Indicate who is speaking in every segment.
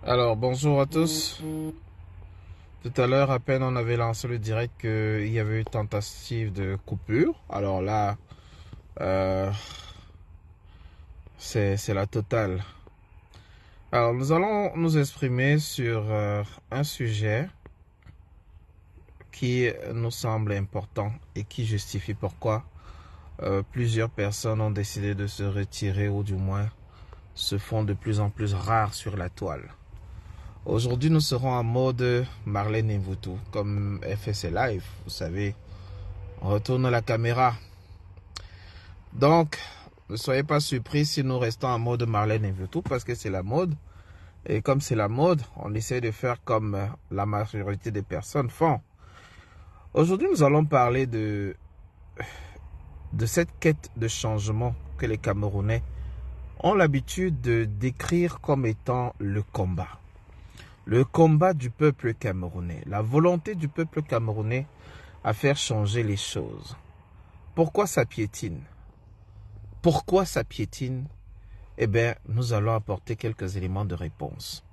Speaker 1: Alors, bonjour à tous. Tout à l'heure, à peine on avait lancé le direct qu'il y avait eu tentative de coupure. Alors là, euh, c'est la totale. Alors, nous allons nous exprimer sur un sujet qui nous semble important et qui justifie pourquoi plusieurs personnes ont décidé de se retirer ou du moins se font de plus en plus rares sur la toile. Aujourd'hui, nous serons en mode Marlène Mvutu, comme elle fait ses lives, vous savez. On retourne la caméra. Donc, ne soyez pas surpris si nous restons en mode Marlène Mvutu, parce que c'est la mode. Et comme c'est la mode, on essaie de faire comme la majorité des personnes font. Aujourd'hui, nous allons parler de cette quête de changement que les Camerounais ont l'habitude de décrire comme étant le combat. Le combat du peuple camerounais, la volonté du peuple camerounais à faire changer les choses. Pourquoi ça piétine? Pourquoi ça piétine? Eh bien, nous allons apporter quelques éléments de réponse.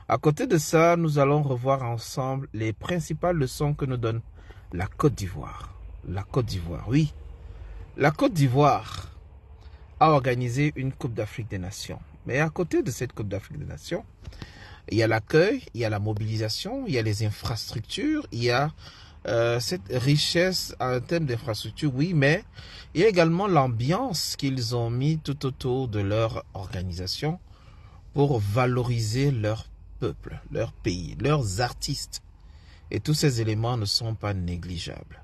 Speaker 1: À côté de ça, nous allons revoir ensemble les principales leçons que nous donne la Côte d'Ivoire. La Côte d'Ivoire, oui. La Côte d'Ivoire a organisé une Coupe d'Afrique des Nations. Mais à côté de cette Coupe d'Afrique des Nations, il y a l'accueil, il y a la mobilisation, il y a les infrastructures, il y a cette richesse en termes d'infrastructures, oui, mais il y a également l'ambiance qu'ils ont mis tout autour de leur organisation pour valoriser leur peuple, leur pays, leurs artistes. Et tous ces éléments ne sont pas négligeables.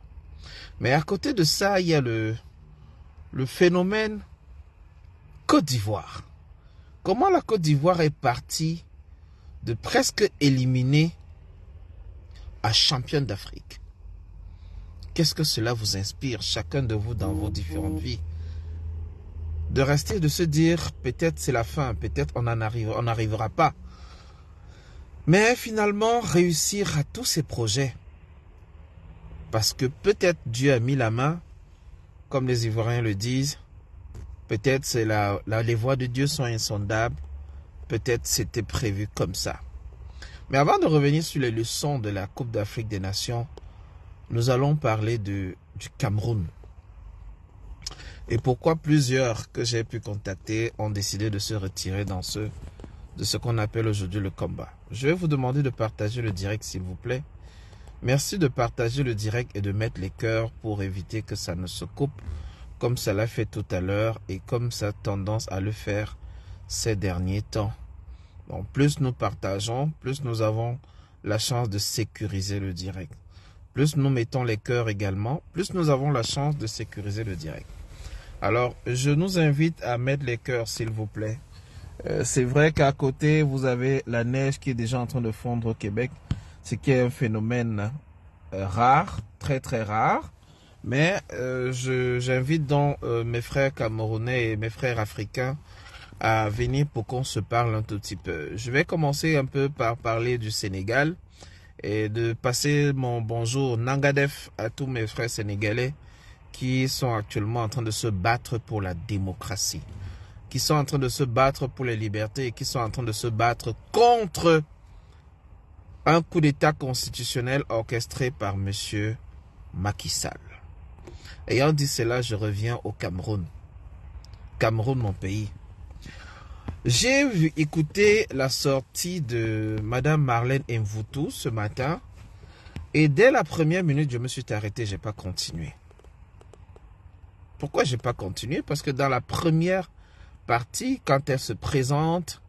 Speaker 1: Mais à côté de ça, il y a le phénomène Côte d'Ivoire. Comment la Côte d'Ivoire est partie de presque éliminer à championne d'Afrique? Qu'est-ce que cela vous inspire, chacun de vous, dans vos différentes vies? De rester, de se dire, peut-être c'est la fin, peut-être on n'arrivera pas. Mais finalement, réussir à tous ces projets. Parce que peut-être Dieu a mis la main, comme les Ivoiriens le disent. Peut-être c'est les voies de Dieu sont insondables. Peut-être c'était prévu comme ça. Mais avant de revenir sur les leçons de la Coupe d'Afrique des Nations, nous allons parler du Cameroun. Et pourquoi plusieurs que j'ai pu contacter ont décidé de se retirer de ce qu'on appelle aujourd'hui le combat. Je vais vous demander de partager le direct s'il vous plaît. Merci de partager le direct et de mettre les cœurs pour éviter que ça ne se coupe comme ça l'a fait tout à l'heure et comme ça a tendance à le faire ces derniers temps. Donc plus nous partageons, plus nous avons la chance de sécuriser le direct. Plus nous mettons les cœurs également, plus nous avons la chance de sécuriser le direct. Alors, je nous invite à mettre les cœurs, s'il vous plaît. C'est vrai qu'à côté, vous avez la neige qui est déjà en train de fondre au Québec, ce qui est un phénomène rare, très très rare. Mais j'invite donc mes frères camerounais et mes frères africains à venir pour qu'on se parle un tout petit peu. Je vais commencer un peu par parler du Sénégal et de passer mon bonjour Nangadef à tous mes frères sénégalais qui sont actuellement en train de se battre pour la démocratie, qui sont en train de se battre pour les libertés et qui sont en train de se battre contre un coup d'État constitutionnel orchestré par M. Macky Sall. Ayant dit cela, je reviens au Cameroun. Cameroun, mon pays. J'ai écouté la sortie de Madame Marlène Mvutu ce matin et dès la première minute, je me suis arrêté, je n'ai pas continué. Pourquoi je n'ai pas continué? Parce que dans la première partie, quand elle se présente,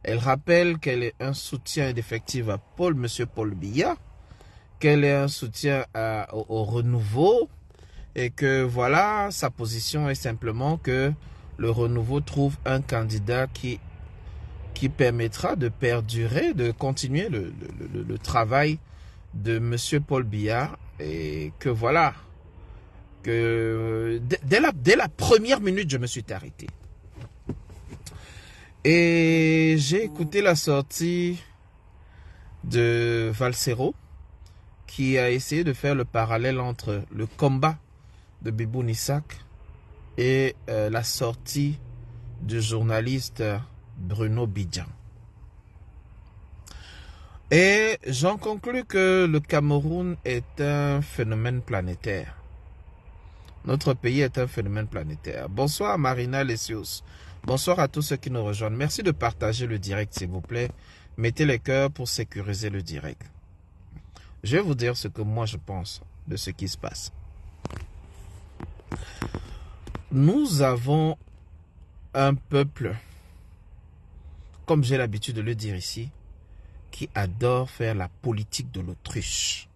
Speaker 1: elle rappelle qu'elle est un soutien d'effectif à M. Paul Biya, qu'elle est un soutien au renouveau et que voilà, sa position est simplement que le renouveau trouve un candidat qui permettra de perdurer, de continuer le travail de M. Paul Biya et que voilà, que dès la première minute, je me suis arrêté. Et j'ai écouté la sortie de Valsero qui a essayé de faire le parallèle entre le combat de Biboun Issac et la sortie du journaliste Bruno Bidjan. Et j'en conclus que le Cameroun est un phénomène planétaire. Notre pays est un phénomène planétaire. Bonsoir Marina Lessius. Bonsoir à tous ceux qui nous rejoignent. Merci de partager le direct s'il vous plaît. Mettez les cœurs pour sécuriser le direct. Je vais vous dire ce que moi je pense de ce qui se passe. Nous avons un peuple, comme j'ai l'habitude de le dire ici, qui adore faire la politique de l'autruche.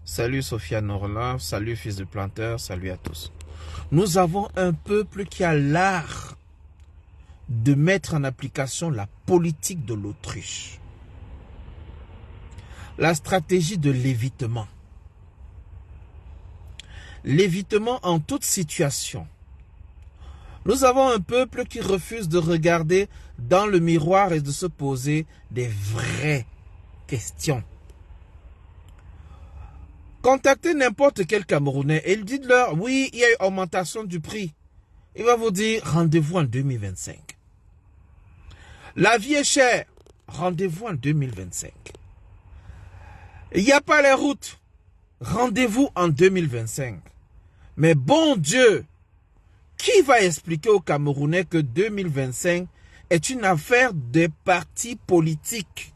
Speaker 1: Salut Sofiane Orlan, salut fils de planteur, salut à tous. Nous avons un peuple qui a l'art de mettre en application la politique de l'autruche. La stratégie de l'évitement. L'évitement en toute situation. Nous avons un peuple qui refuse de regarder dans le miroir et de se poser des vraies questions. Contactez n'importe quel Camerounais et dites-leur, oui, il y a eu augmentation du prix. Il va vous dire, rendez-vous en 2025. La vie est chère, rendez-vous en 2025. Il n'y a pas les routes, rendez-vous en 2025. Mais bon Dieu, qui va expliquer aux Camerounais que 2025 est une affaire des partis politiques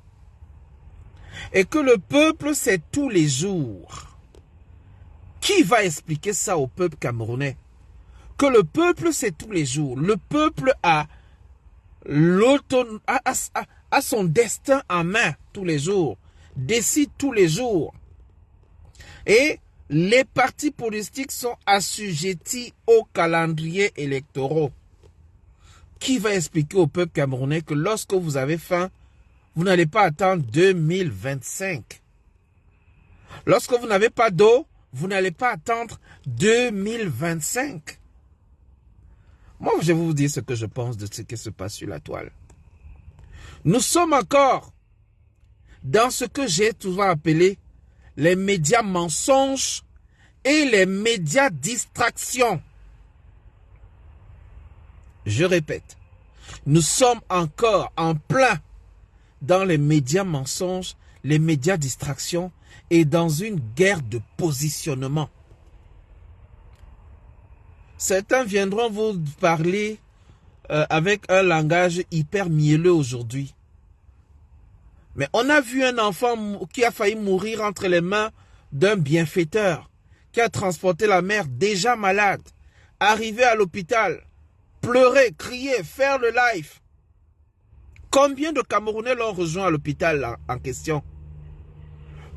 Speaker 1: et que le peuple c'est tous les jours? Qui va expliquer ça au peuple camerounais? Que le peuple c'est tous les jours. Le peuple a son destin en main tous les jours, décide tous les jours. Et les partis politiques sont assujettis au calendrier électoral. Qui va expliquer au peuple camerounais que lorsque vous avez faim, vous n'allez pas attendre 2025? Lorsque vous n'avez pas d'eau, vous n'allez pas attendre 2025. Moi, je vais vous dire ce que je pense de ce qui se passe sur la toile. Nous sommes encore dans ce que j'ai souvent appelé les médias mensonges et les médias distractions. Je répète, nous sommes encore en plein dans les médias mensonges, les médias distractions et dans une guerre de positionnement. Certains viendront vous parler avec un langage hyper mielleux aujourd'hui. Mais on a vu un enfant qui a failli mourir entre les mains d'un bienfaiteur, qui a transporté la mère déjà malade, arriver à l'hôpital, pleurer, crier, faire le live. Combien de Camerounais l'ont rejoint à l'hôpital en question?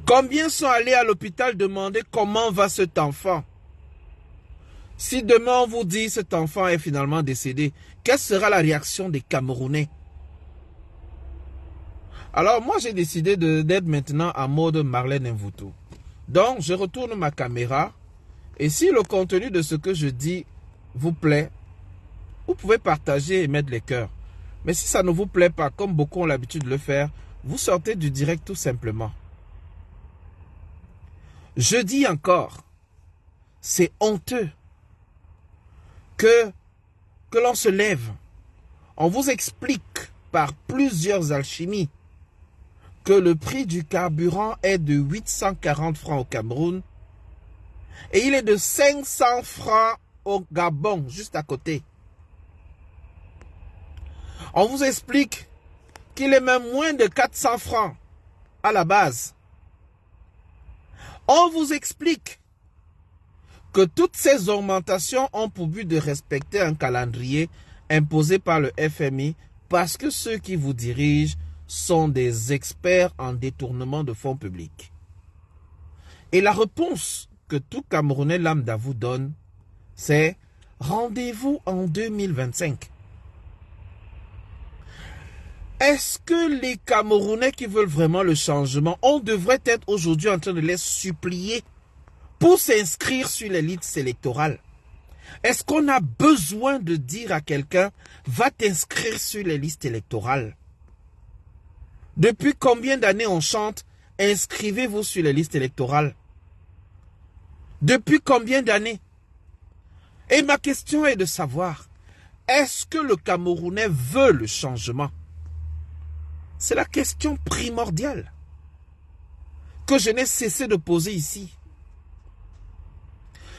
Speaker 1: Combien sont allés à l'hôpital demander comment va cet enfant? Si demain on vous dit cet enfant est finalement décédé, quelle sera la réaction des Camerounais? Alors moi j'ai décidé d'être maintenant en mode Marlène Mvuto. Donc je retourne ma caméra et si le contenu de ce que je dis vous plaît, vous pouvez partager et mettre les cœurs. Mais si ça ne vous plaît pas, comme beaucoup ont l'habitude de le faire, vous sortez du direct tout simplement. Je dis encore, c'est honteux que l'on se lève. On vous explique par plusieurs alchimies que le prix du carburant est de 840 francs au Cameroun et il est de 500 francs au Gabon, juste à côté. On vous explique qu'il est même moins de 400 francs à la base. On vous explique que toutes ces augmentations ont pour but de respecter un calendrier imposé par le FMI parce que ceux qui vous dirigent sont des experts en détournement de fonds publics. Et la réponse que tout Camerounais lambda vous donne, c'est rendez-vous en 2025. Est-ce que les Camerounais qui veulent vraiment le changement, on devrait être aujourd'hui en train de les supplier pour s'inscrire sur les listes électorales? Est-ce qu'on a besoin de dire à quelqu'un, va t'inscrire sur les listes électorales? Depuis combien d'années on chante, inscrivez-vous sur les listes électorales? Depuis combien d'années? Et ma question est de savoir, est-ce que le Camerounais veut le changement? C'est la question primordiale que je n'ai cessé de poser ici.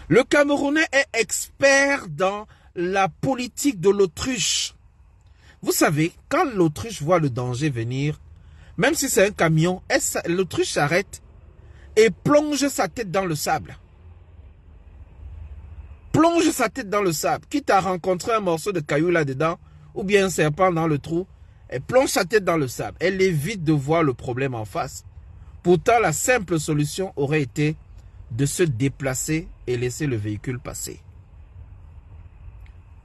Speaker 1: Le Camerounais est expert dans la politique de l'autruche. Vous savez, quand l'autruche voit le danger venir, même si c'est un camion, l'autruche s'arrête et plonge sa tête dans le sable. Plonge sa tête dans le sable, quitte à rencontrer un morceau de caillou là-dedans, ou bien un serpent dans le trou, elle plonge sa tête dans le sable. Elle évite de voir le problème en face. Pourtant, la simple solution aurait été de se déplacer et laisser le véhicule passer.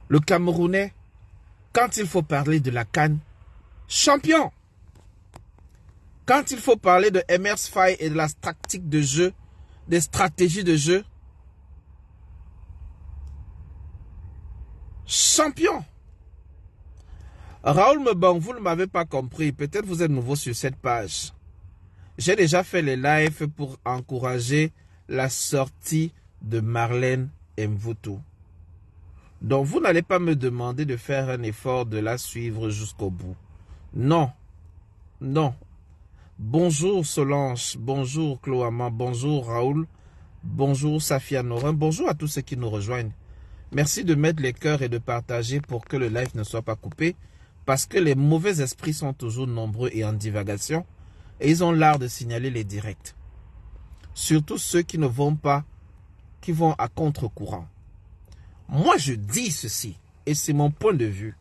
Speaker 1: Le Camerounais, quand il faut parler de la CAN, champion. Quand il faut parler de Emers Faye et de la tactique de jeu, des stratégies de jeu, champion. Raoul Mebang, vous ne m'avez pas compris. Peut-être vous êtes nouveau sur cette page. J'ai déjà fait les lives pour encourager la sortie de Marlène Mvutu. Donc vous n'allez pas me demander de faire un effort de la suivre jusqu'au bout. Non. Non. Bonjour Solange, bonjour Chloama, bonjour Raoul, bonjour Safia Norin, bonjour à tous ceux qui nous rejoignent. Merci de mettre les cœurs et de partager pour que le live ne soit pas coupé, parce que les mauvais esprits sont toujours nombreux et en divagation, et ils ont l'art de signaler les directs. Surtout ceux qui ne vont pas, qui vont à contre-courant. Moi je dis ceci, et c'est mon point de vue.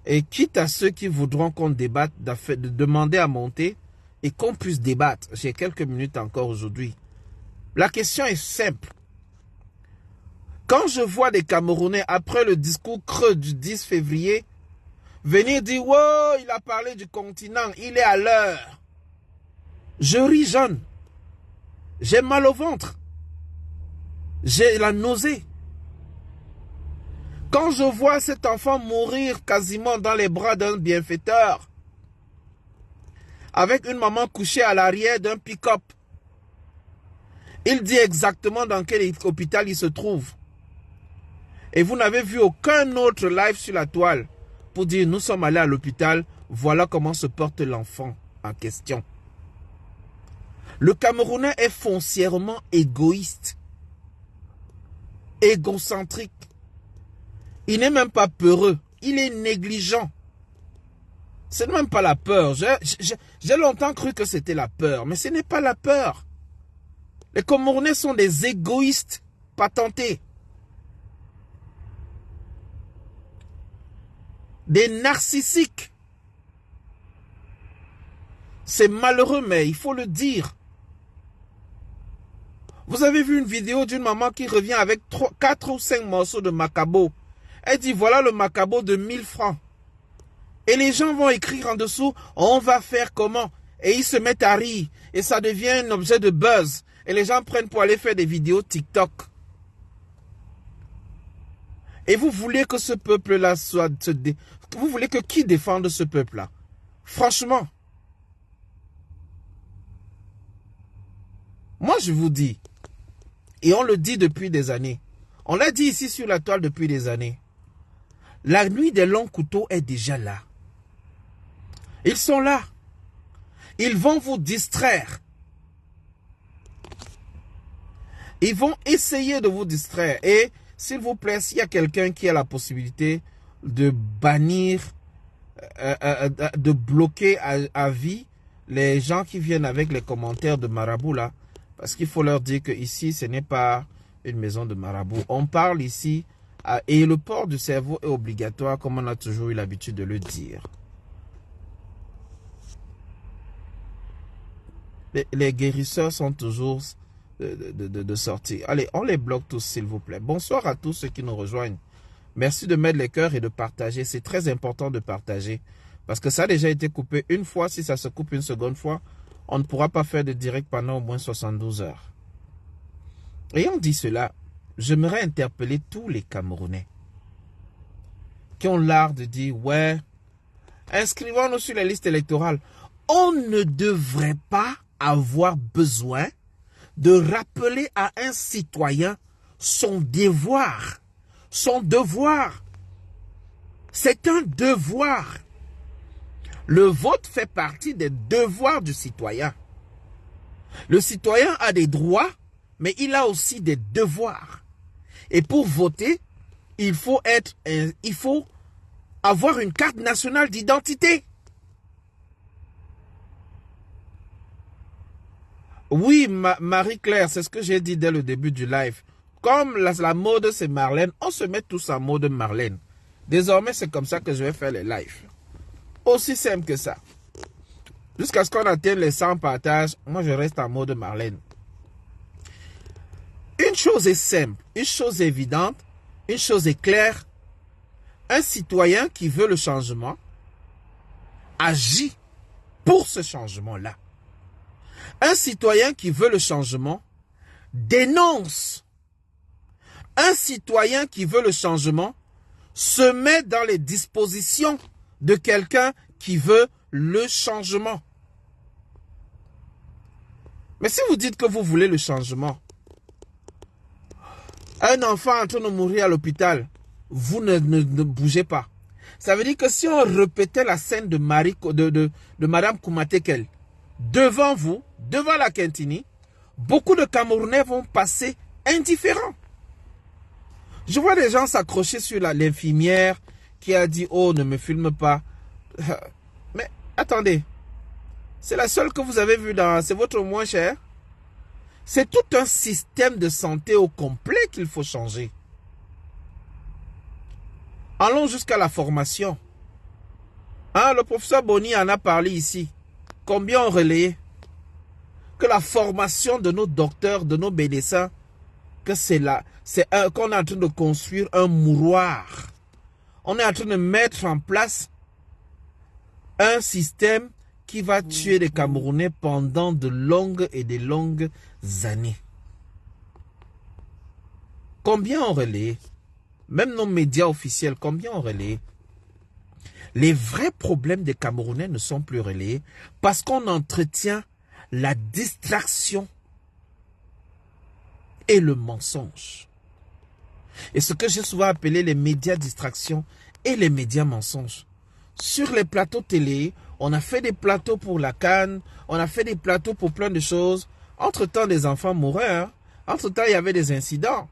Speaker 1: Et quitte à ceux qui voudront qu'on débatte, de demander à monter, et qu'on puisse débattre, j'ai quelques minutes encore aujourd'hui. La question est simple. Quand je vois des Camerounais, après le discours creux du 10 février, venir dire « Wow, il a parlé du continent, il est à l'heure ». Je ris jaune. J'ai mal au ventre. J'ai la nausée. Quand je vois cet enfant mourir quasiment dans les bras d'un bienfaiteur, avec une maman couchée à l'arrière d'un pick-up, il dit exactement dans quel hôpital il se trouve. Et vous n'avez vu aucun autre live sur la toile pour dire nous sommes allés à l'hôpital, voilà comment se porte l'enfant en question. Le Camerounais est foncièrement égoïste, égocentrique. Il n'est même pas peureux, il est négligent. Ce n'est même pas la peur. J'ai longtemps cru que c'était la peur, mais ce n'est pas la peur. Les Camerounais sont des égoïstes patentés. Des narcissiques. C'est malheureux, mais il faut le dire. Vous avez vu une vidéo d'une maman qui revient avec 4 ou 5 morceaux de macabo. Elle dit, voilà le macabo de 1000 francs. Et les gens vont écrire en dessous, on va faire comment? Et ils se mettent à rire. Et ça devient un objet de buzz. Et les gens prennent pour aller faire des vidéos TikTok. Et vous voulez que ce peuple-là soit... Vous voulez que qui défende ce peuple-là? Franchement. Moi, je vous dis, et on le dit depuis des années, on l'a dit ici sur la toile depuis des années, la nuit des longs couteaux est déjà là. Ils sont là. Ils vont vous distraire. Ils vont essayer de vous distraire. Et s'il vous plaît, s'il y a quelqu'un qui a la possibilité de bannir, de bloquer à vie les gens qui viennent avec les commentaires de marabout là, parce qu'il faut leur dire que ici ce n'est pas une maison de marabout. On parle ici et le port du cerveau est obligatoire comme on a toujours eu l'habitude de le dire. Les guérisseurs sont toujours de sortie. Allez, on les bloque tous s'il vous plaît. Bonsoir à tous ceux qui nous rejoignent. Merci de mettre les cœurs et de partager. C'est très important de partager. Parce que ça a déjà été coupé une fois. Si ça se coupe une seconde fois, on ne pourra pas faire de direct pendant au moins 72 heures. Ayant dit cela, j'aimerais interpeller tous les Camerounais qui ont l'art de dire « Ouais, inscrivons-nous sur les listes électorales. » On ne devrait pas avoir besoin de rappeler à un citoyen son devoir. Son devoir. C'est un devoir. Le vote fait partie des devoirs du citoyen. Le citoyen a des droits, mais il a aussi des devoirs. Et pour voter, il faut avoir une carte nationale d'identité. Oui, Marie-Claire, c'est ce que j'ai dit dès le début du live. Comme la mode c'est Marlène, on se met tous en mode Marlène. Désormais, c'est comme ça que je vais faire les lives. Aussi simple que ça. Jusqu'à ce qu'on atteigne les 100 partages, moi je reste en mode Marlène. Une chose est simple, une chose est évidente, une chose est claire. Un citoyen qui veut le changement agit pour ce changement-là. Un citoyen qui veut le changement dénonce. Un citoyen qui veut le changement se met dans les dispositions de quelqu'un qui veut le changement. Mais si vous dites que vous voulez le changement, un enfant en train de mourir à l'hôpital, vous ne bougez pas. Ça veut dire que si on répétait la scène de Madame Koumatekel devant vous, devant la Kentini, beaucoup de Camerounais vont passer indifférents. Je vois des gens s'accrocher sur l'infirmière qui a dit « Oh, ne me filme pas ». Mais attendez, c'est la seule que vous avez vue c'est votre moins cher. C'est tout un système de santé au complet qu'il faut changer. Allons jusqu'à la formation. Le professeur Boni en a parlé ici. Combien ont relayé que la formation de nos docteurs, de nos médecins, que qu'on est en train de construire un mouroir. On est en train de mettre en place un système qui va tuer les Camerounais pendant de longues et de longues années. Combien ont relayé? Même nos médias officiels, combien ont relayé? Les vrais problèmes des Camerounais ne sont plus relayés parce qu'on entretient la distraction et le mensonge. Et ce que j'ai souvent appelé les médias distractions et les médias mensonges. Sur les plateaux télé, on a fait des plateaux pour la CAN, on a fait des plateaux pour plein de choses. Entre-temps, des enfants mouraient. Entre-temps, il y avait des incidents.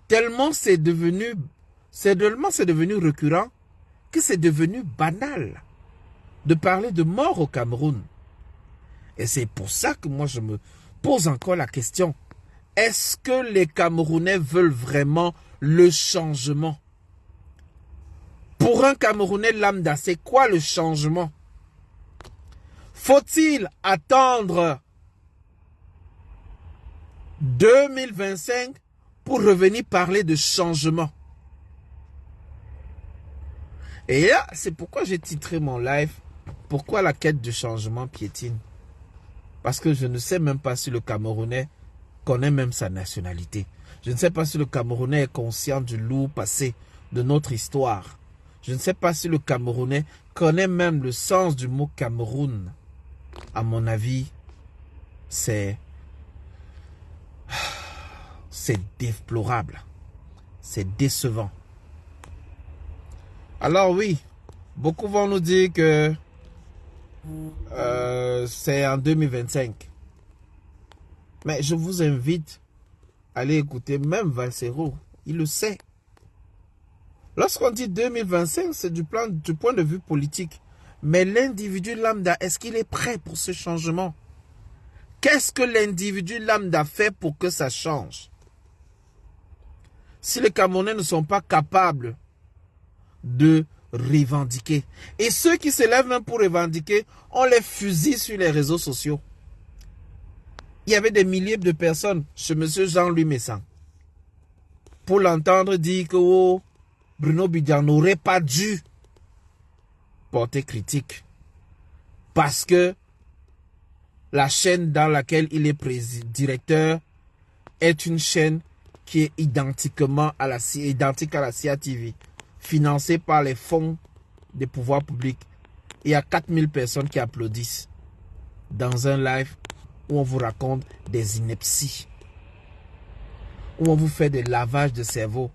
Speaker 1: Tellement c'est devenu récurrent que c'est devenu banal de parler de mort au Cameroun. Et c'est pour ça que moi je me pose encore la question. Est-ce que les Camerounais veulent vraiment le changement? Pour un Camerounais lambda, c'est quoi le changement? Faut-il attendre 2025 pour revenir parler de changement? Et là, c'est pourquoi j'ai titré mon live « Pourquoi la quête du changement piétine ?» Parce que je ne sais même pas si le Camerounais connaît même sa nationalité. Je ne sais pas si le Camerounais est conscient du lourd passé de notre histoire. Je ne sais pas si le Camerounais connaît même le sens du mot Cameroun. À mon avis, c'est déplorable. C'est décevant. Alors oui, beaucoup vont nous dire que c'est en 2025. Mais je vous invite à aller écouter même Valsero. Il le sait. Lorsqu'on dit 2025, c'est du point de vue politique. Mais l'individu lambda, est-ce qu'il est prêt pour ce changement? Qu'est-ce que l'individu lambda fait pour que ça change? Si les Camerounais ne sont pas capables de revendiquer. Et ceux qui se lèvent même pour revendiquer, on les fusille sur les réseaux sociaux. Il y avait des milliers de personnes chez M. Jean-Louis Messan pour l'entendre dire que oh, Bruno Bidia n'aurait pas dû porter critique parce que la chaîne dans laquelle il est directeur est une chaîne qui est identique à la CIA TV, financée par les fonds des pouvoirs publics. Il y a 4000 personnes qui applaudissent dans un live où on vous raconte des inepties, où on vous fait des lavages de cerveau.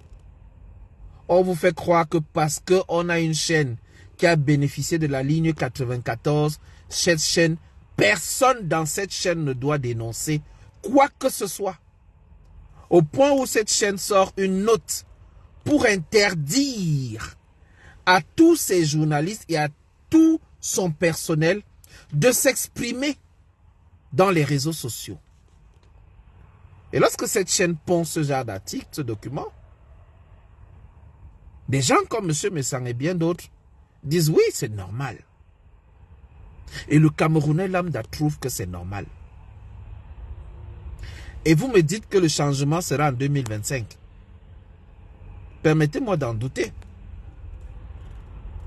Speaker 1: On vous fait croire que parce qu'on a une chaîne qui a bénéficié de la ligne 94, cette chaîne, personne dans cette chaîne ne doit dénoncer quoi que ce soit. Au point où cette chaîne sort une note pour interdire à tous ses journalistes et à tout son personnel de s'exprimer dans les réseaux sociaux. Et lorsque cette chaîne pond ce genre d'article, ce document, des gens comme M. Messang et bien d'autres disent oui, c'est normal. Et le Camerounais lambda trouve que c'est normal. Et vous me dites que le changement sera en 2025. Permettez-moi d'en douter.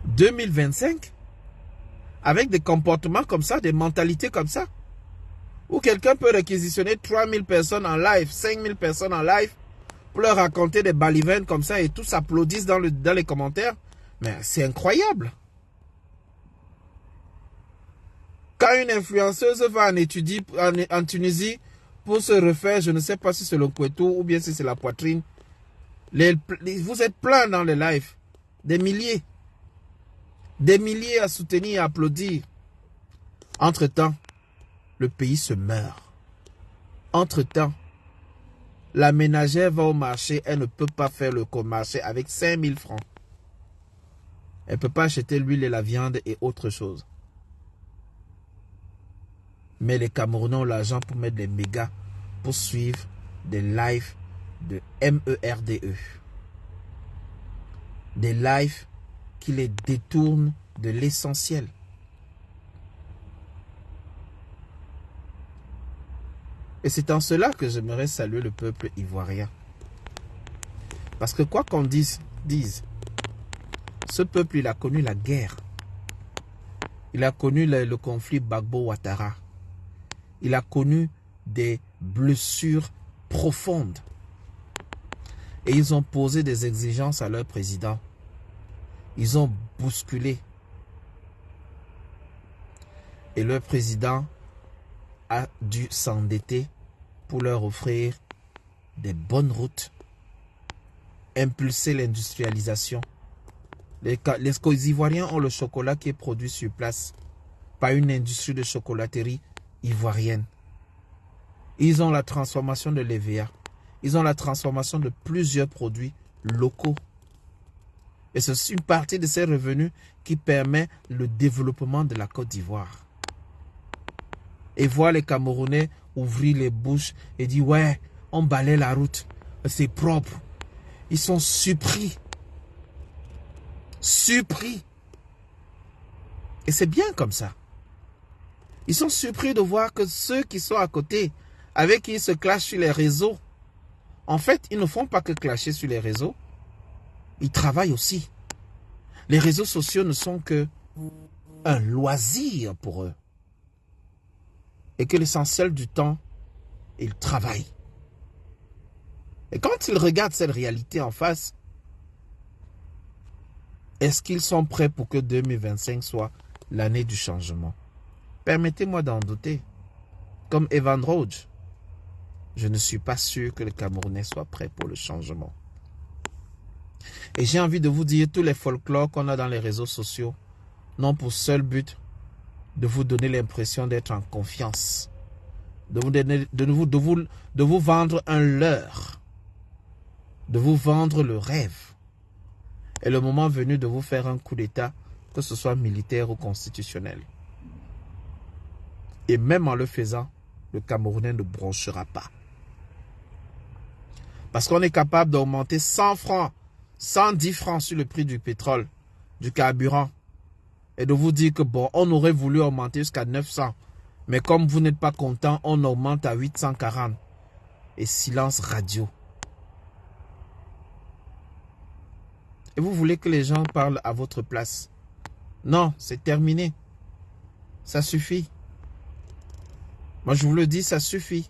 Speaker 1: 2025, avec des comportements comme ça, des mentalités comme ça, où quelqu'un peut réquisitionner 3000 personnes en live, 5000 personnes en live, pour leur raconter des balivernes comme ça et tous applaudissent dans les commentaires. Mais c'est incroyable. Quand une influenceuse va en Tunisie pour se refaire, je ne sais pas si c'est le couetou ou bien si c'est la poitrine, vous êtes plein dans les lives, des milliers à soutenir et à applaudir. Entre-temps, le pays se meurt. Entre-temps, la ménagère va au marché, elle ne peut pas faire le marché avec 5000 francs. Elle ne peut pas acheter l'huile et la viande et autre chose. Mais les Camerounais ont l'argent pour mettre des mégas, pour suivre des lives de MERDE. Des lives qui les détournent de l'essentiel. Et c'est en cela que j'aimerais saluer le peuple ivoirien. Parce que quoi qu'on dise, ce peuple, il a connu la guerre. Il a connu le conflit Gbagbo-Ouattara. Il a connu des blessures profondes. Et ils ont posé des exigences à leur président. Ils ont bousculé. Et leur président a dû s'endetter pour leur offrir des bonnes routes, impulser l'industrialisation. Les Ivoiriens ont le chocolat qui est produit sur place, pas une industrie de chocolaterie ivoirienne. Ils ont la transformation de l'EVA. Ils ont la transformation de plusieurs produits locaux. Et c'est une partie de ces revenus qui permet le développement de la Côte d'Ivoire. Et voir les Camerounais ouvrir les bouches et dire ouais, on balaie la route, c'est propre. Ils sont surpris. Surpris. Et c'est bien comme ça. Ils sont surpris de voir que ceux qui sont à côté, avec qui ils se clashent sur les réseaux, en fait, ils ne font pas que clasher sur les réseaux. Ils travaillent aussi. Les réseaux sociaux ne sont que un loisir pour eux. Et que l'essentiel du temps, ils travaillent. Et quand ils regardent cette réalité en face, est-ce qu'ils sont prêts pour que 2025 soit l'année du changement? Permettez-moi d'en douter. Comme Evan Roge, je ne suis pas sûr que les Camerounais soient prêts pour le changement. Et j'ai envie de vous dire, tous les folklores qu'on a dans les réseaux sociaux n'ont pour seul but de vous donner l'impression d'être en confiance, de vous vendre un leurre, de vous vendre le rêve. Et le moment venu de vous faire un coup d'État, que ce soit militaire ou constitutionnel. Et même en le faisant, le Camerounais ne bronchera pas. Parce qu'on est capable d'augmenter 100 francs, 110 francs sur le prix du pétrole, du carburant. Et de vous dire que bon, on aurait voulu augmenter jusqu'à 900. Mais comme vous n'êtes pas content, on augmente à 840. Et silence radio. Et vous voulez que les gens parlent à votre place. Non, c'est terminé. Ça suffit. Moi, je vous le dis, ça suffit.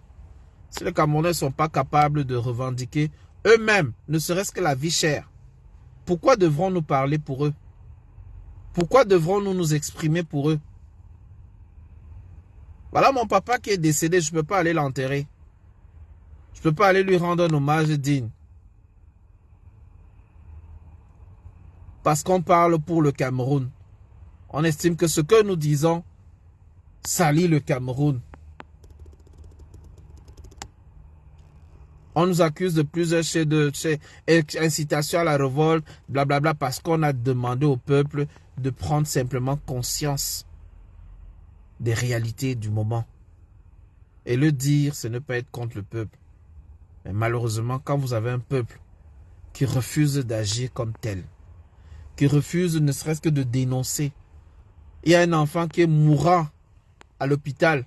Speaker 1: Si les Camerounais ne sont pas capables de revendiquer eux-mêmes, ne serait-ce que la vie chère, pourquoi devrons-nous parler pour eux? Pourquoi devrons-nous nous exprimer pour eux? Voilà mon papa qui est décédé, je ne peux pas aller l'enterrer. Je ne peux pas aller lui rendre un hommage digne. Parce qu'on parle pour le Cameroun. On estime que ce que nous disons salit le Cameroun. On nous accuse de plusieurs incitation à la révolte, blablabla, parce qu'on a demandé au peuple de prendre simplement conscience des réalités du moment. Et le dire, c'est ne pas être contre le peuple. Mais malheureusement, quand vous avez un peuple qui refuse d'agir comme tel, qui refuse ne serait-ce que de dénoncer, il y a un enfant qui est mourant à l'hôpital.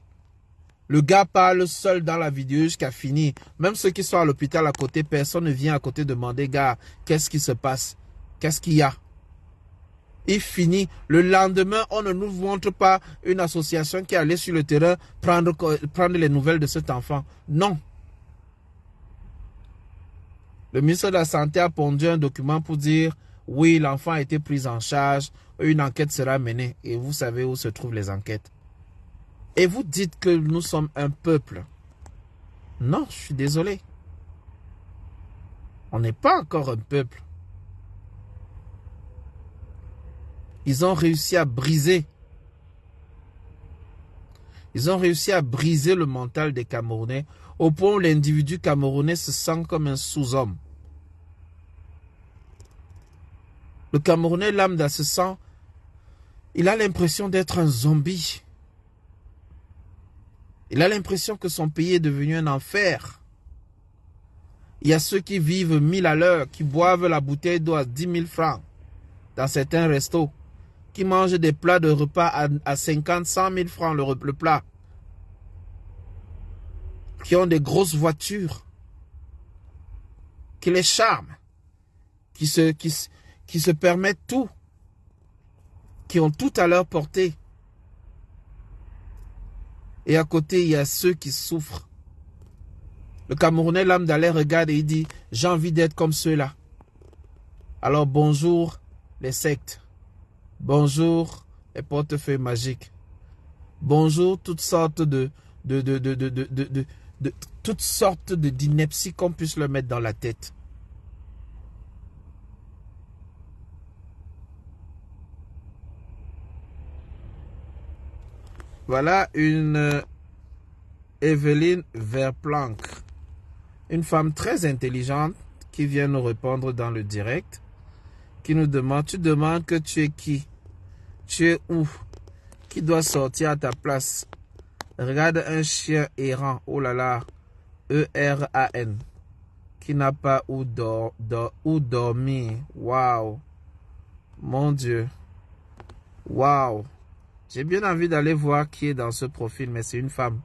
Speaker 1: Le gars parle seul dans la vidéo jusqu'à finir. Même ceux qui sont à l'hôpital à côté, personne ne vient à côté demander, gars, qu'est-ce qui se passe? Qu'est-ce qu'il y a? Il finit. Le lendemain, on ne nous montre pas une association qui allait sur le terrain prendre les nouvelles de cet enfant. Non. Le ministre de la Santé a pondu un document pour dire, oui, l'enfant a été pris en charge, une enquête sera menée. Et vous savez où se trouvent les enquêtes. Et vous dites que nous sommes un peuple. Non, je suis désolé. On n'est pas encore un peuple. Ils ont réussi à briser. Ils ont réussi à briser le mental des Camerounais au point où l'individu camerounais se sent comme un sous-homme. Le Camerounais lambda se sent, il a l'impression d'être un zombie. Il a l'impression que son pays est devenu un enfer. Il y a ceux qui vivent 1000 à l'heure, qui boivent la bouteille d'eau à 10 000 francs dans certains restos, qui mangent des plats de repas à 50, 100 000 francs le plat, qui ont des grosses voitures, qui les charment, qui se permettent tout, qui ont tout à leur portée. Et à côté, il y a ceux qui souffrent. Le Camerounais lambda les regarde et il dit, j'ai envie d'être comme ceux-là. Alors bonjour les sectes. Bonjour les portefeuilles magiques. Bonjour toutes sortes toutes sortes d'inepties qu'on puisse leur mettre dans la tête. Voilà une Evelyne Verplanck, une femme très intelligente qui vient nous répondre dans le direct, qui nous demande, tu demandes que tu es qui? Tu es où? Qui doit sortir à ta place? Regarde un chien errant, oh là là, E-R-A-N, qui n'a pas où dormir. Waouh, mon Dieu, waouh. J'ai bien envie d'aller voir qui est dans ce profil, mais c'est une femme.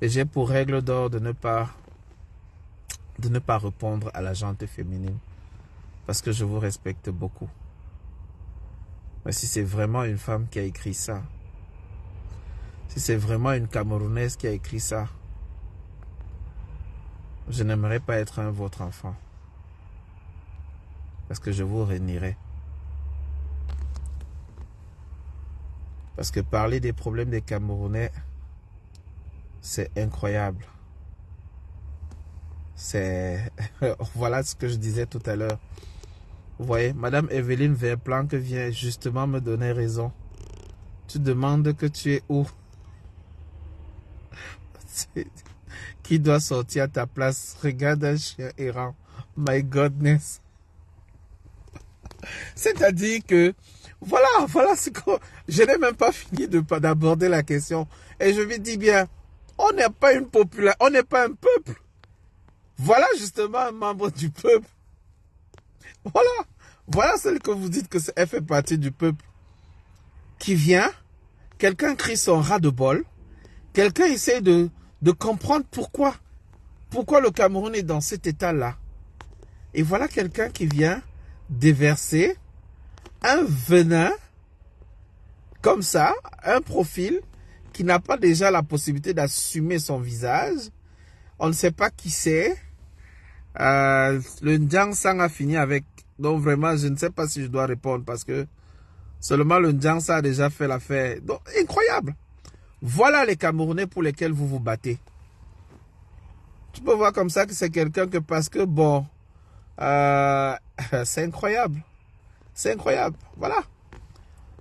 Speaker 1: Et j'ai pour règle d'or de ne pas répondre à la gente féminine. Parce que je vous respecte beaucoup. Mais si c'est vraiment une femme qui a écrit ça, si c'est vraiment une Camerounaise qui a écrit ça, je n'aimerais pas être votre enfant. Parce que je vous réunirai. Parce que parler des problèmes des Camerounais, c'est incroyable. C'est... Voilà ce que je disais tout à l'heure. Vous voyez, Madame Evelyne Verplanck vient justement me donner raison. Tu demandes que tu es où? Qui doit sortir à ta place? Regarde un chien errant. My goodness. C'est-à-dire que, voilà ce que... Je n'ai même pas fini d'aborder la question. Et je lui dis bien, on n'est pas une population, on n'est pas un peuple. Voilà justement un membre du peuple. Voilà celle que vous dites que elle fait partie du peuple. Qui vient, quelqu'un crie son ras-de-bol, quelqu'un essaie de comprendre pourquoi le Cameroun est dans cet état-là. Et voilà quelqu'un qui vient déverser un venin comme ça, un profil qui n'a pas déjà la possibilité d'assumer son visage. On ne sait pas qui c'est. Le Ndjang Sang a fini avec... Donc vraiment, je ne sais pas si je dois répondre parce que seulement le Ndjang Sang a déjà fait l'affaire. Donc, incroyable. Voilà les Camerounais pour lesquels vous vous battez. Tu peux voir comme ça que c'est quelqu'un que parce que bon... c'est incroyable. C'est incroyable. Voilà.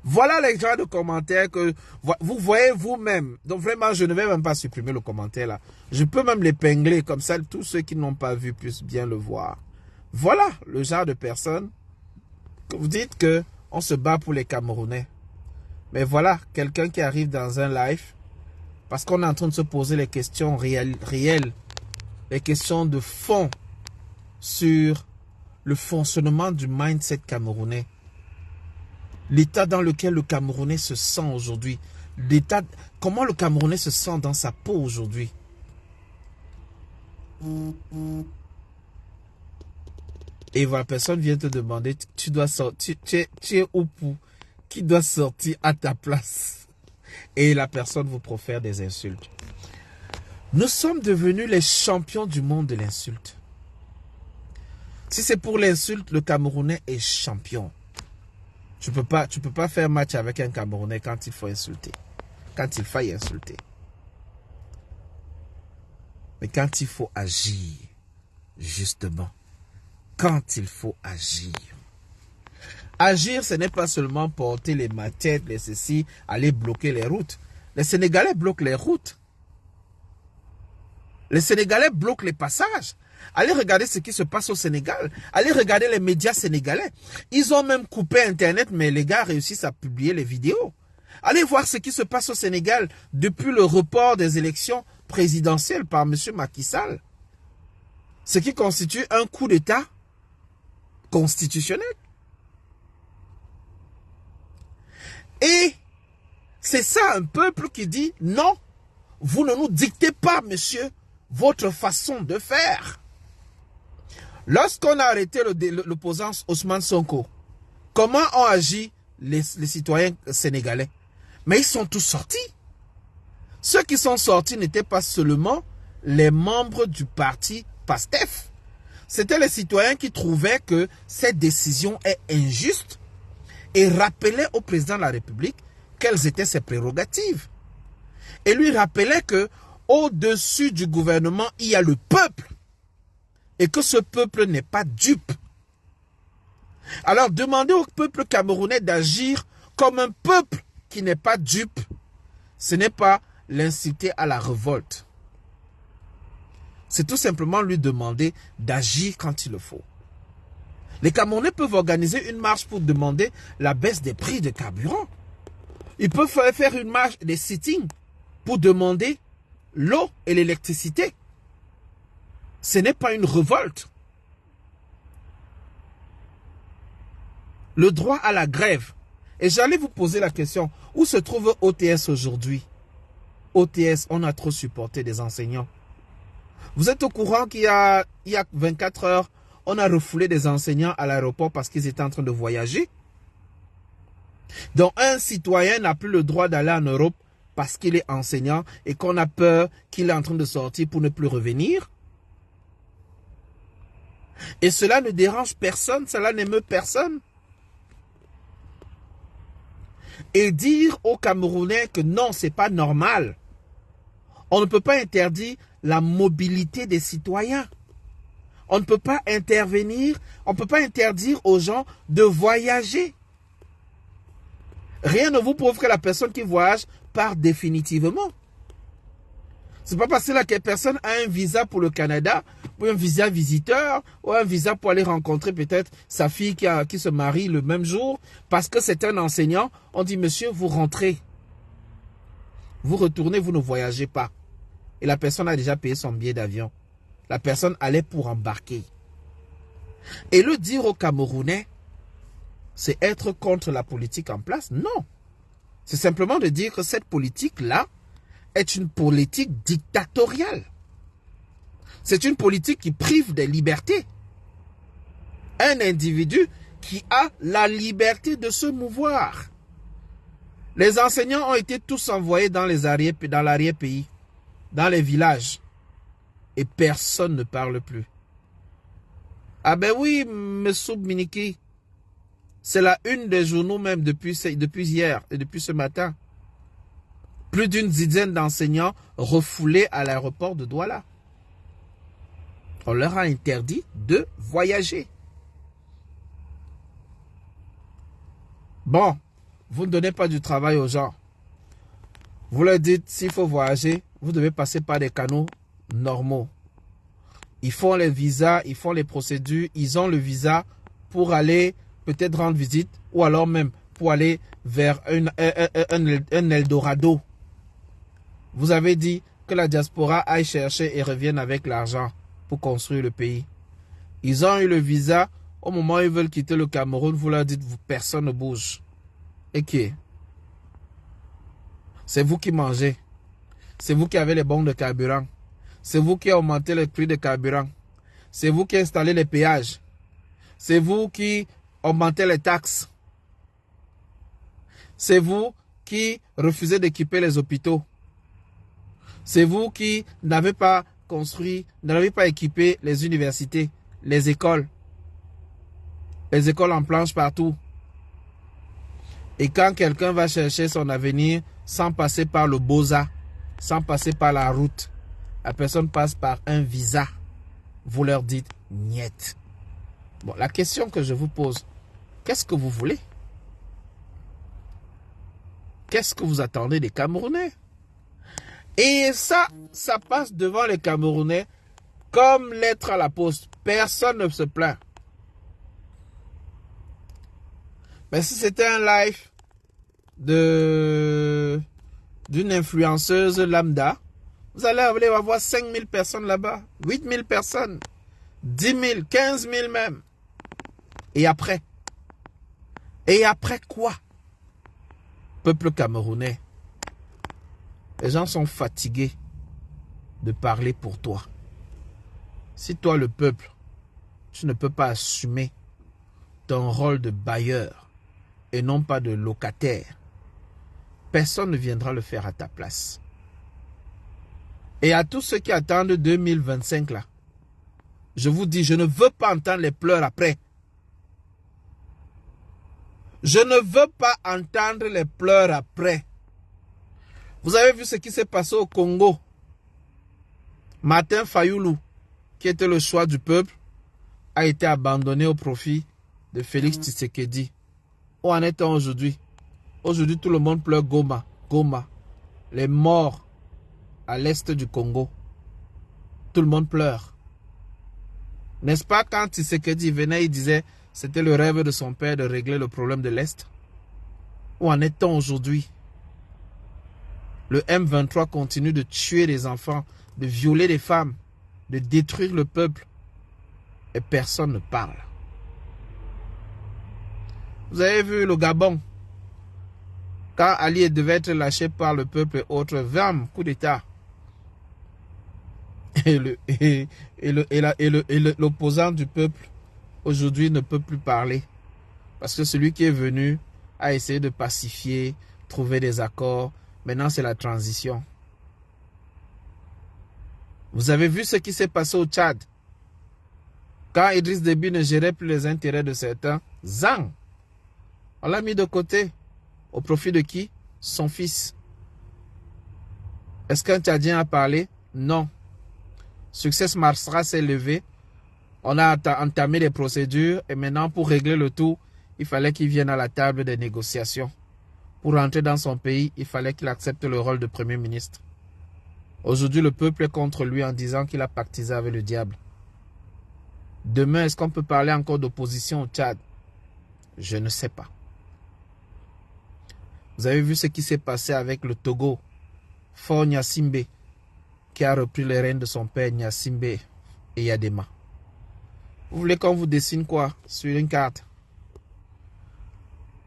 Speaker 1: Voilà les genres de commentaires que vous voyez vous-même. Donc vraiment, je ne vais même pas supprimer le commentaire là. Je peux même l'épingler, comme ça tous ceux qui n'ont pas vu puissent bien le voir. Voilà le genre de personnes que vous dites que on se bat pour les Camerounais. Mais voilà, quelqu'un qui arrive dans un live, parce qu'on est en train de se poser les questions réelles, les questions de fond sur le fonctionnement du mindset camerounais. L'état dans lequel le Camerounais se sent aujourd'hui. Comment le Camerounais se sent dans sa peau aujourd'hui. Et voilà, personne vient te demander, tu dois sortir, tu es où pour qui doit sortir à ta place. Et la personne vous profère des insultes. Nous sommes devenus les champions du monde de l'insulte. Si c'est pour l'insulte, le Camerounais est champion. Tu peux pas faire match avec un Camerounais quand il faut insulter. Quand il faille insulter. Mais quand il faut agir, justement, quand il faut agir. Agir, ce n'est pas seulement porter les machettes, les ceci, aller bloquer les routes. Les Sénégalais bloquent les routes. Les Sénégalais bloquent les passages. Allez regarder ce qui se passe au Sénégal. Allez regarder les médias sénégalais. Ils ont même coupé Internet, mais les gars réussissent à publier les vidéos. Allez voir ce qui se passe au Sénégal depuis le report des élections présidentielles par M. Macky Sall. Ce qui constitue un coup d'État constitutionnel. Et c'est ça un peuple qui dit non, vous ne nous dictez pas, monsieur, votre façon de faire. Lorsqu'on a arrêté l'opposant Ousmane Sonko, comment ont agi les citoyens sénégalais? Mais ils sont tous sortis. Ceux qui sont sortis n'étaient pas seulement les membres du parti PASTEF. C'était les citoyens qui trouvaient que cette décision est injuste et rappelaient au président de la République quelles étaient ses prérogatives. Et lui rappelait que au-dessus du gouvernement, il y a le peuple. Et que ce peuple n'est pas dupe. Alors demandez au peuple camerounais d'agir comme un peuple qui n'est pas dupe. Ce n'est pas l'inciter à la révolte. C'est tout simplement lui demander d'agir quand il le faut. Les Camerounais peuvent organiser une marche pour demander la baisse des prix de carburant. Ils peuvent faire une marche des sit-ins pour demander l'eau et l'électricité. Ce n'est pas une révolte. Le droit à la grève. Et j'allais vous poser la question, où se trouve OTS aujourd'hui? OTS, on a trop supporté des enseignants. Vous êtes au courant qu'il y a 24 heures, on a refoulé des enseignants à l'aéroport parce qu'ils étaient en train de voyager? Donc un citoyen n'a plus le droit d'aller en Europe parce qu'il est enseignant et qu'on a peur qu'il est en train de sortir pour ne plus revenir? Et cela ne dérange personne, cela n'émeut personne. Et dire aux Camerounais que non, c'est pas normal. On ne peut pas interdire la mobilité des citoyens. On ne peut pas intervenir, on ne peut pas interdire aux gens de voyager. Rien ne vous prouve que la personne qui voyage part définitivement. C'est pas parce que la personne a un visa pour le Canada, ou un visa visiteur, ou un visa pour aller rencontrer peut-être sa fille qui se marie le même jour, parce que c'est un enseignant, on dit, monsieur, vous rentrez. Vous retournez, vous ne voyagez pas. Et la personne a déjà payé son billet d'avion. La personne allait pour embarquer. Et le dire aux Camerounais, c'est être contre la politique en place? Non. C'est simplement de dire que cette politique-là est une politique dictatoriale. C'est une politique qui prive des libertés. Un individu qui a la liberté de se mouvoir. Les enseignants ont été tous envoyés dans l'arrière-pays, dans les villages. Et personne ne parle plus. Ah ben oui, M. Miniki, c'est la une des journaux même depuis hier et depuis ce matin. Plus d'une dizaine d'enseignants refoulés à l'aéroport de Douala. On leur a interdit de voyager. Bon, Vous ne donnez pas du travail aux gens. Vous leur dites, s'il faut voyager, vous devez passer par des canaux normaux. Ils font les visas, ils font les procédures, ils ont le visa pour aller peut-être rendre visite ou alors même pour aller vers un Eldorado. Vous avez dit que la diaspora aille chercher et revienne avec l'argent pour construire le pays. Ils ont eu le visa. Au moment où ils veulent quitter le Cameroun, vous leur dites, personne ne bouge. Et qui? C'est vous qui mangez. C'est vous qui avez les bons de carburant. C'est vous qui augmentez le prix de carburant. C'est vous qui installez les péages. C'est vous qui augmentez les taxes. C'est vous qui refusez d'équiper les hôpitaux. C'est vous qui n'avez pas construit, n'avez pas équipé les universités, les écoles en planche partout. Et quand quelqu'un va chercher son avenir sans passer par le Boza, sans passer par la route, la personne passe par un visa. Vous leur dites niet. Bon, la question que je vous pose, qu'est-ce que vous voulez? Qu'est-ce que vous attendez des Camerounais? Et ça passe devant les Camerounais comme lettre à la poste. Personne ne se plaint. Mais si c'était un live d'une influenceuse lambda, vous allez avoir 5 000 personnes là-bas, 8 000 personnes, 10 000, 15 000 même. Et après? Et après quoi? Peuple camerounais, les gens sont fatigués de parler pour toi. Si toi, le peuple, tu ne peux pas assumer ton rôle de bailleur et non pas de locataire, personne ne viendra le faire à ta place. Et à tous ceux qui attendent 2025 là, je vous dis, je ne veux pas entendre les pleurs après. Je ne veux pas entendre les pleurs après. Vous avez vu ce qui s'est passé au Congo? Martin Fayoulou, qui était le choix du peuple, a été abandonné au profit de Félix Tshisekedi. Où en est-on aujourd'hui? Aujourd'hui, tout le monde pleure Goma. Goma. Les morts à l'est du Congo. Tout le monde pleure. N'est-ce pas quand Tshisekedi venait, il disait c'était le rêve de son père de régler le problème de l'Est? Où en est-on aujourd'hui? Le M23 continue de tuer les enfants, de violer les femmes, de détruire le peuple. Et personne ne parle. Vous avez vu le Gabon? Quand Ali devait être lâché par le peuple et autres, 20 coup d'État. Et l'opposant du peuple, aujourd'hui, ne peut plus parler. Parce que celui qui est venu a essayé de pacifier, trouver des accords. Maintenant, c'est la transition. Vous avez vu ce qui s'est passé au Tchad? Quand Idriss Déby ne gérait plus les intérêts de certains, zang! On l'a mis de côté. Au profit de qui? Son fils. Est-ce qu'un Tchadien a parlé? Non. Success Masra s'est levé. On a entamé les procédures et maintenant pour régler le tout, il fallait qu'il vienne à la table des négociations. Pour rentrer dans son pays, il fallait qu'il accepte le rôle de Premier ministre. Aujourd'hui, le peuple est contre lui en disant qu'il a pactisé avec le diable. Demain, est-ce qu'on peut parler encore d'opposition au Tchad? Je ne sais pas. Vous avez vu ce qui s'est passé avec le Togo, Faure Gnassingbé, qui a repris les rênes de son père Gnassingbé et Yadema. Vous voulez qu'on vous dessine quoi sur une carte?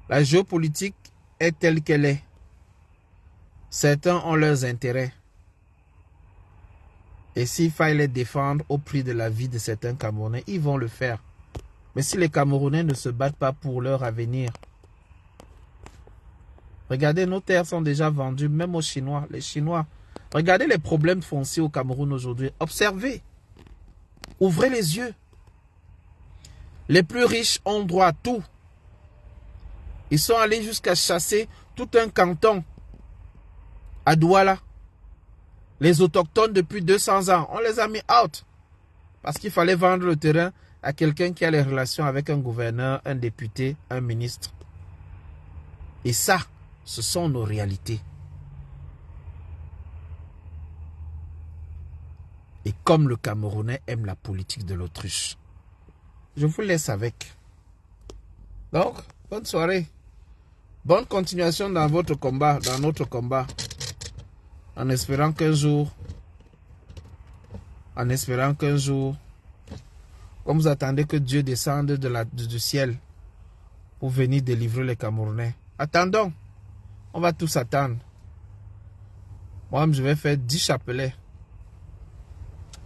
Speaker 1: La géopolitique est telle qu'elle est. Certains ont leurs intérêts. Et s'il faille les défendre au prix de la vie de certains Camerounais, ils vont le faire. Mais si les Camerounais ne se battent pas pour leur avenir, regardez, nos terres sont déjà vendues, même aux Chinois. Les Chinois, regardez les problèmes fonciers au Cameroun aujourd'hui. Observez. Ouvrez les yeux. Les plus riches ont droit à tout. Ils sont allés jusqu'à chasser tout un canton à Douala. Les autochtones depuis 200 ans, on les a mis out. Parce qu'il fallait vendre le terrain à quelqu'un qui a les relations avec un gouverneur, un député, un ministre. Et ça, ce sont nos réalités. Et comme le Camerounais aime la politique de l'autruche, je vous laisse avec. Donc, bonne soirée. Bonne continuation dans votre combat, dans notre combat. En espérant qu'un jour, comme vous attendez que Dieu descende du ciel pour venir délivrer les Camerounais, attendons. On va tous attendre. Moi, je vais faire 10 chapelets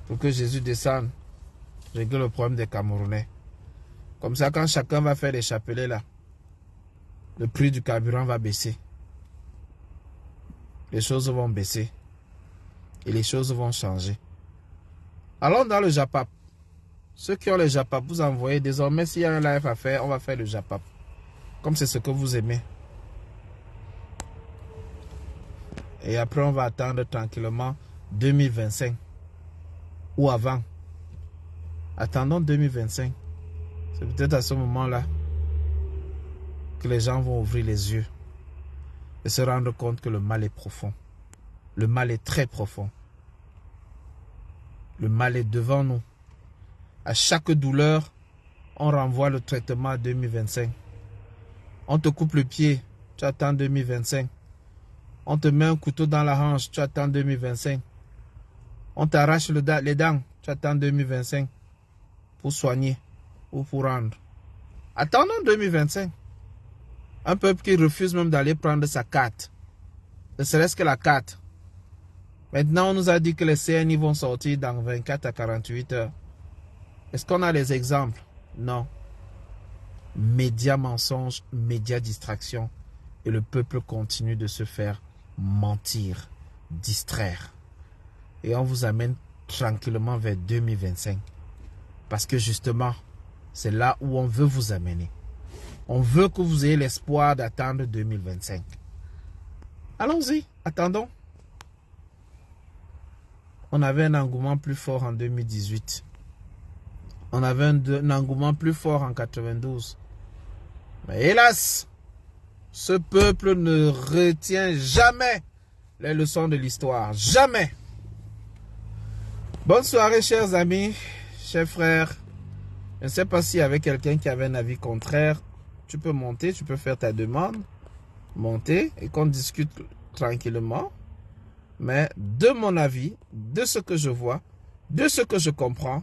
Speaker 1: pour que Jésus descende, régler le problème des Camerounais. Comme ça, quand chacun va faire des chapelets là, le prix du carburant va baisser. Les choses vont baisser. Et les choses vont changer. Allons dans le Japap. Ceux qui ont le Japap, vous envoyez désormais, s'il y a un live à faire, on va faire le Japap. Comme c'est ce que vous aimez. Et après, on va attendre tranquillement 2025. Ou avant. Attendons 2025. C'est peut-être à ce moment-là que les gens vont ouvrir les yeux et se rendre compte que le mal est profond. Le mal est très profond. Le mal est devant nous. À chaque douleur, on renvoie le traitement à 2025. On te coupe le pied, tu attends 2025. On te met un couteau dans la hanche, tu attends 2025. On t'arrache les dents, tu attends 2025 pour soigner ou pour rendre. Attendons 2025. Un peuple qui refuse même d'aller prendre sa carte. Ne serait-ce que la carte. Maintenant, on nous a dit que les CNI vont sortir dans 24 à 48 heures. Est-ce qu'on a les exemples? Non. Médias mensonges, médias distraction. Et le peuple continue de se faire mentir, distraire. Et on vous amène tranquillement vers 2025. Parce que justement, c'est là où on veut vous amener. On veut que vous ayez l'espoir d'attendre 2025. Allons-y, attendons. On avait un engouement plus fort en 2018. On avait un engouement plus fort en 92. Mais hélas, ce peuple ne retient jamais les leçons de l'histoire. Jamais. Bonne soirée, chers amis, chers frères. Je ne sais pas s'il y avait quelqu'un qui avait un avis contraire. Tu peux monter, tu peux faire ta demande. Monter et qu'on discute tranquillement. Mais de mon avis, de ce que je vois, de ce que je comprends,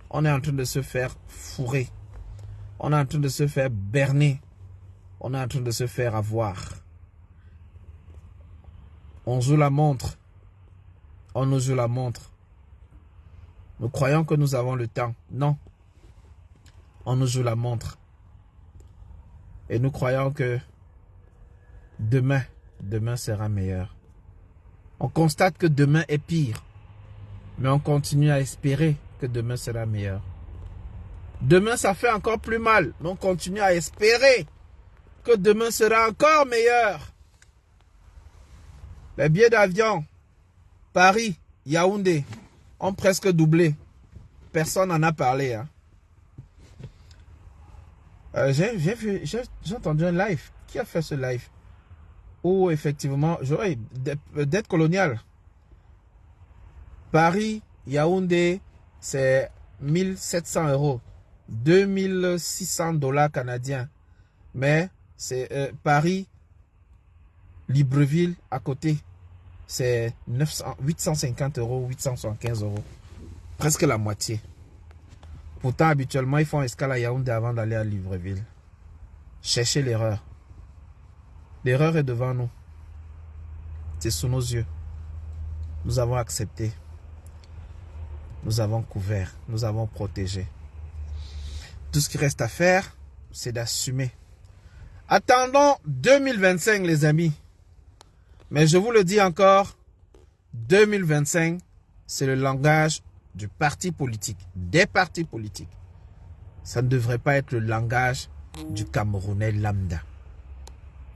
Speaker 1: on est en train de se faire fourrer. On est en train de se faire berner. On est en train de se faire avoir. On joue la montre. On nous joue la montre. Nous croyons que nous avons le temps. Non. On nous joue la montre. Et nous croyons que demain sera meilleur. On constate que demain est pire. Mais on continue à espérer que demain sera meilleur. Demain, ça fait encore plus mal. Mais on continue à espérer que demain sera encore meilleur. Les billets d'avion, Paris, Yaoundé, ont presque doublé. Personne n'en a parlé. Hein. J'ai entendu un live. Qui a fait ce live? Où effectivement, j'aurais dette coloniale. Paris, Yaoundé, c'est 1700 €. 2600 $ canadiens. Mais c'est Paris, Libreville à côté. C'est 850 €, 875 €. Presque la moitié. Pourtant, habituellement, ils font escale à Yaoundé avant d'aller à Libreville. Cherchez l'erreur. L'erreur est devant nous. C'est sous nos yeux. Nous avons accepté. Nous avons couvert. Nous avons protégé. Tout ce qui reste à faire, c'est d'assumer. Attendons 2025, les amis. Mais je vous le dis encore, 2025, c'est le langage du parti politique, des partis politiques. Ça ne devrait pas être le langage du Camerounais lambda,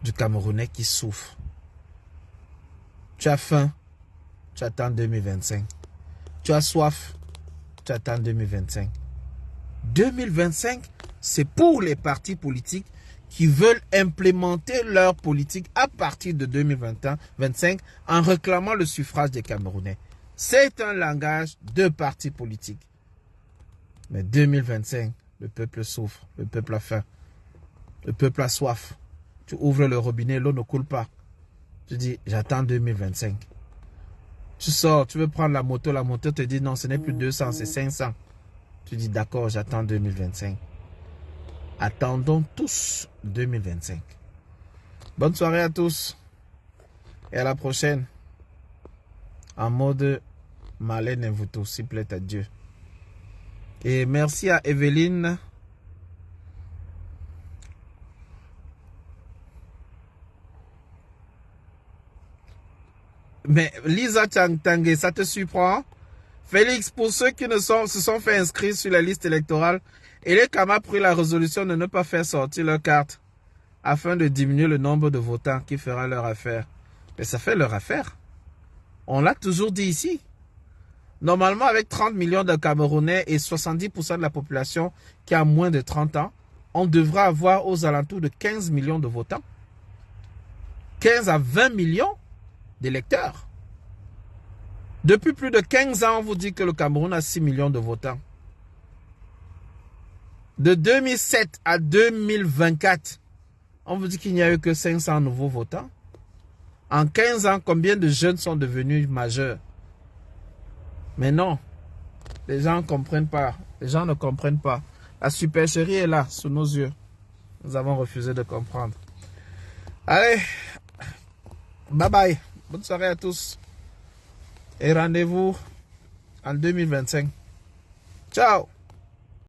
Speaker 1: du Camerounais qui souffre. Tu as faim, tu attends 2025. Tu as soif, tu attends 2025. 2025, c'est pour les partis politiques qui veulent implémenter leur politique à partir de 2025 en réclamant le suffrage des Camerounais. C'est un langage de partis politiques. Mais 2025, le peuple souffre, le peuple a faim, le peuple a soif. Tu ouvres le robinet, l'eau ne coule pas. Tu dis, j'attends 2025. Tu sors, tu veux prendre la moto te dit, non, ce n'est plus 200, c'est 500. Tu dis, d'accord, j'attends 2025. Attendons tous 2025. Bonne soirée à tous. Et à la prochaine. En mode Marlène Mvuto, s'il plaît à Dieu. Et merci à Evelyne. Mais Lisa Tangé, ça te surprend? Félix, pour ceux qui se sont fait inscrire sur la liste électorale, Elekam a pris la résolution de ne pas faire sortir leur carte afin de diminuer le nombre de votants qui fera leur affaire. Mais ça fait leur affaire. On l'a toujours dit ici. Normalement, avec 30 millions de Camerounais et 70% de la population qui a moins de 30 ans, on devra avoir aux alentours de 15 millions de votants. 15 à 20 millions d'électeurs. Depuis plus de 15 ans, on vous dit que le Cameroun a 6 millions de votants. De 2007 à 2024, on vous dit qu'il n'y a eu que 500 nouveaux votants. En 15 ans, combien de jeunes sont devenus majeurs? Mais non, les gens ne comprennent pas. Les gens ne comprennent pas. La supercherie est là, sous nos yeux. Nous avons refusé de comprendre. Allez, bye bye. Bonne soirée à tous. Et rendez-vous en 2025. Ciao.